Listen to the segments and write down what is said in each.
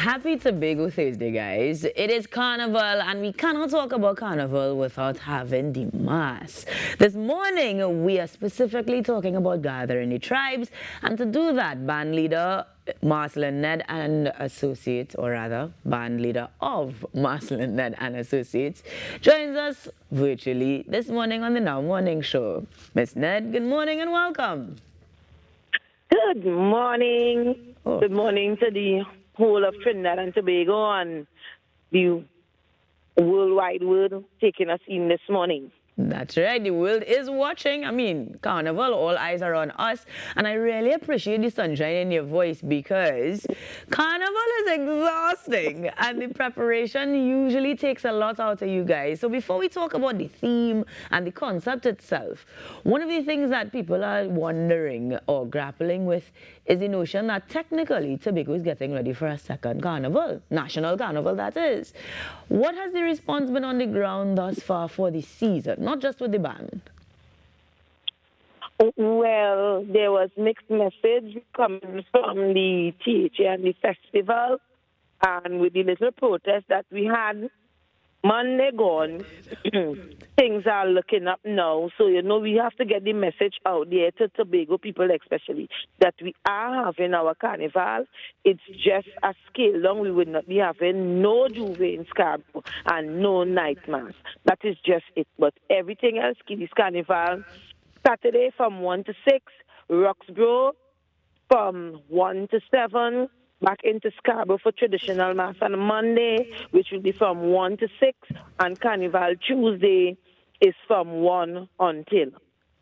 Happy Tobago Thursday, guys. It is Carnival, and we cannot talk about Carnival without having the Mass. This morning, we are specifically talking about gathering the tribes, and to do that, band leader Marcelin Ned and Associates, or rather, band leader of Marcelin Ned and Associates, joins us virtually this morning on the Now Morning Show. Miss Ned, good morning and welcome. Good morning. Oh. Good morning to the whole of Trinidad and Tobago and the worldwide world taking us in this morning. That's right, the world is watching. I mean, Carnival, all eyes are on us. And I really appreciate the sunshine in your voice because Carnival is exhausting and the preparation usually takes a lot out of you guys. So before we talk about the theme and the concept itself, one of the things that people are wondering or grappling with is the notion that technically Tobago is getting ready for a second carnival, national carnival that is. What has the response been on the ground thus far for the season, not just with the band? Well, there was mixed message coming from the THA and the festival, and with the little protest that we had Monday gone, things are looking up now. So, we have to get the message out there to Tobago people especially that we are having our carnival. It's just a scale down. We would not be having no Juve in Scarborough and no night mass. That is just it. But everything else, Kiddies Carnival, Saturday from 1 to 6, Roxborough from 1 to 7, back into Scarborough for traditional mass on Monday, which will be from 1 to 6, and Carnival Tuesday is from 1 until.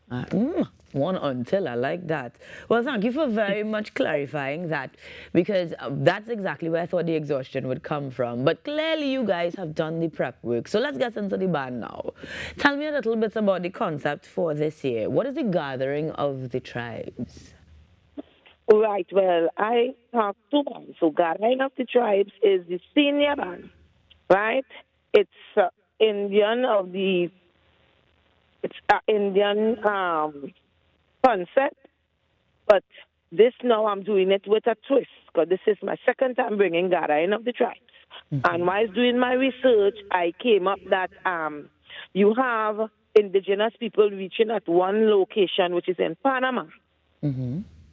1 until, I like that. Well, thank you for very much clarifying that, because that's exactly where I thought the exhaustion would come from. But clearly you guys have done the prep work. So let's get into the band now. Tell me a little bit about the concept for this year. What is the gathering of the tribes? Right, well, I have two bands. So Gathering of the Tribes is the senior band, right? It's Indian concept, but this now I'm doing it with a twist because this is my second time bringing Gathering of the Tribes. And while doing my research, I came up that you have indigenous people reaching at one location, which is in Panama.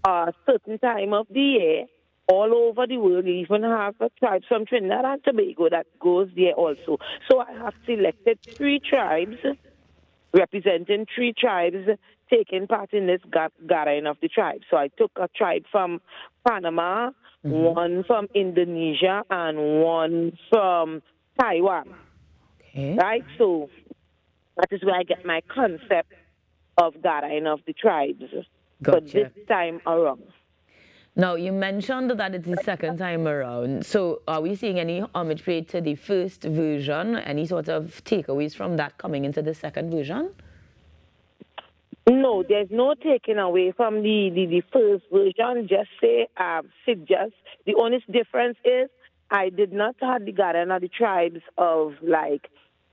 A certain time of the year, all over the world, you even have tribes from Trinidad and Tobago that goes there also. So I have selected 3 tribes, representing 3 tribes taking part in this gathering of the tribes. So I took a tribe from Panama, one from Indonesia, and one from Taiwan. Okay. Right? So that is where I get my concept of gathering of the tribes. But Gotcha. this time around. Now, you mentioned that it's the second time around. So are we seeing any homage paid to the first version? Any sort of takeaways from that coming into the second version? No, there's no taking away from the first version. Just say, the only difference is I did not have the Garden of the Tribes of like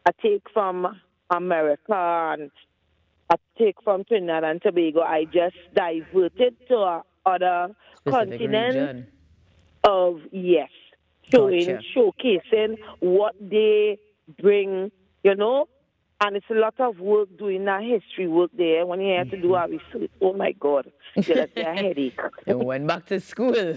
a take from America and a take from Trinidad and Tobago. I just diverted to other Specific continent region. of, yes, Gotcha. showcasing what they bring, and it's a lot of work doing that history work there when you have to do our research. Oh, my God. It's a headache. You went back to school.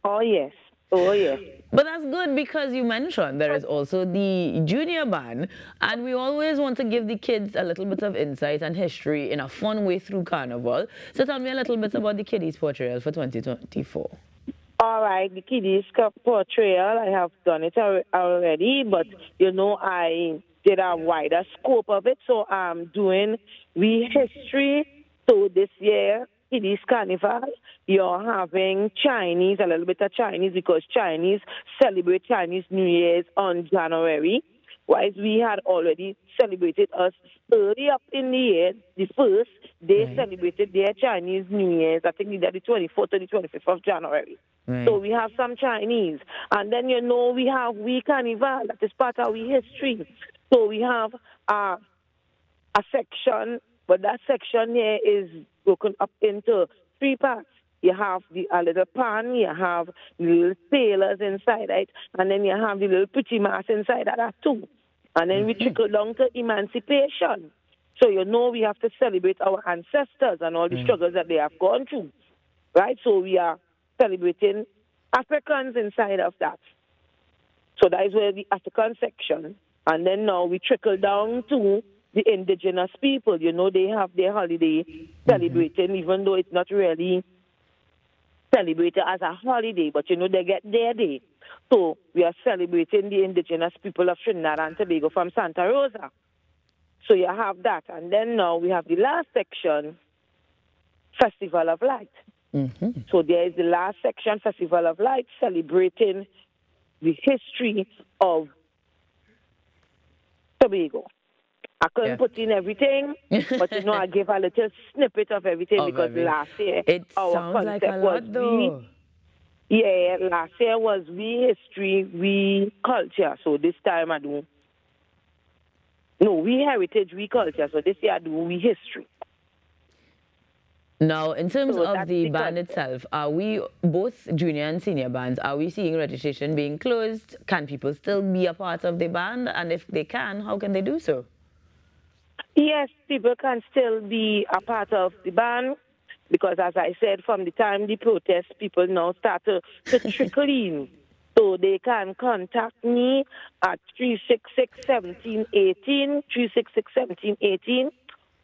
Oh, yes. Oh, yes. But that's good because you mentioned there is also the junior band, and we always want to give the kids a little bit of insight and history in a fun way through Carnival. So tell me a little bit about the Kiddies Portrayal for 2024. All right, the Kiddies Portrayal, I have done it already, but, I did a wider scope of it, so I'm doing history. So this year, Kiddies Carnival, you're having Chinese, a little bit of Chinese, because Chinese celebrate Chinese New Year's on January, whereas we had already celebrated us early up in the year, the first, they celebrated their Chinese New Year's, I think they did the 24th or the 25th of January. Right. So we have some Chinese. And then, we have We Carnival, that is part of we history. So we have a section, but that section here is broken up into 3 parts. you have a little pan, you have little sailors inside it, and then you have the little pretty mass inside of that too. And then we trickle down to emancipation. So you know we have to celebrate our ancestors and all the struggles that they have gone through, right? So we are celebrating Africans inside of that. So that is where the African section. And then now we trickle down to the indigenous people. You know, they have their holiday celebrating, even though it's not really celebrated as a holiday, but you know, they get their day. So we are celebrating the indigenous people of Trinidad and Tobago from Santa Rosa. So you have that. And then now we have the last section, Festival of Light. So there is the last section, Festival of Light, celebrating the history of Tobago. I couldn't put in everything, but you know, I gave a little snippet of everything because last year our concept was last year was we history, we culture. So this time I do we heritage, we culture. So this year I do we history. Now, in terms of the band itself, are we, both junior and senior bands, are we seeing registration being closed? Can people still be a part of the band? And if they can, how can they do so? Yes, people can still be a part of the band because, as I said, from the time the protest, people now start to trickle in. So they can contact me at 366-1718, 366-1718.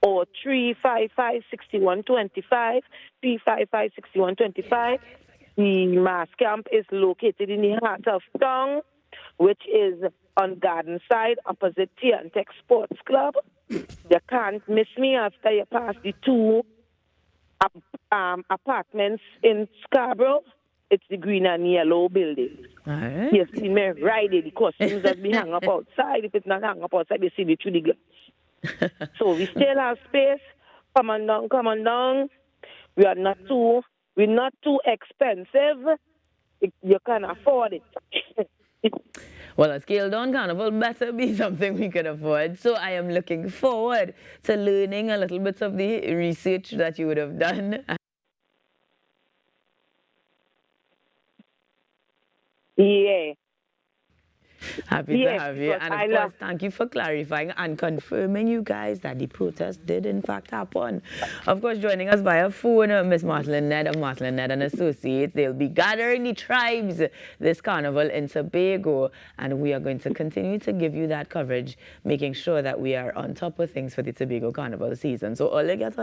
Or 355-6125, 355-6125. The mass camp is located in the heart of town, which is on Garden Side, opposite Tiantec Sports Club. You can't miss me after you pass the two apartments in Scarborough. It's the green and yellow building. All right. You see me right there. The costumes that be hung up outside. If it's not hung up outside, you see the through the glass. So we still have space. Come on down. We're not too expensive. You can afford it. Well, a scaled down carnival better be something we can afford. So I am looking forward to learning a little bit of the research that you would have done. Yeah. Happy to have you. And of course, thank you for clarifying and confirming, you guys, that the protest did in fact happen. Of course, joining us via phone, Miss Marcelin Ned of Marcelin Ned and Associates. They'll be gathering the tribes this carnival in Tobago, and we are going to continue to give you that coverage, making sure that we are on top of things for the Tobago carnival season. So all you get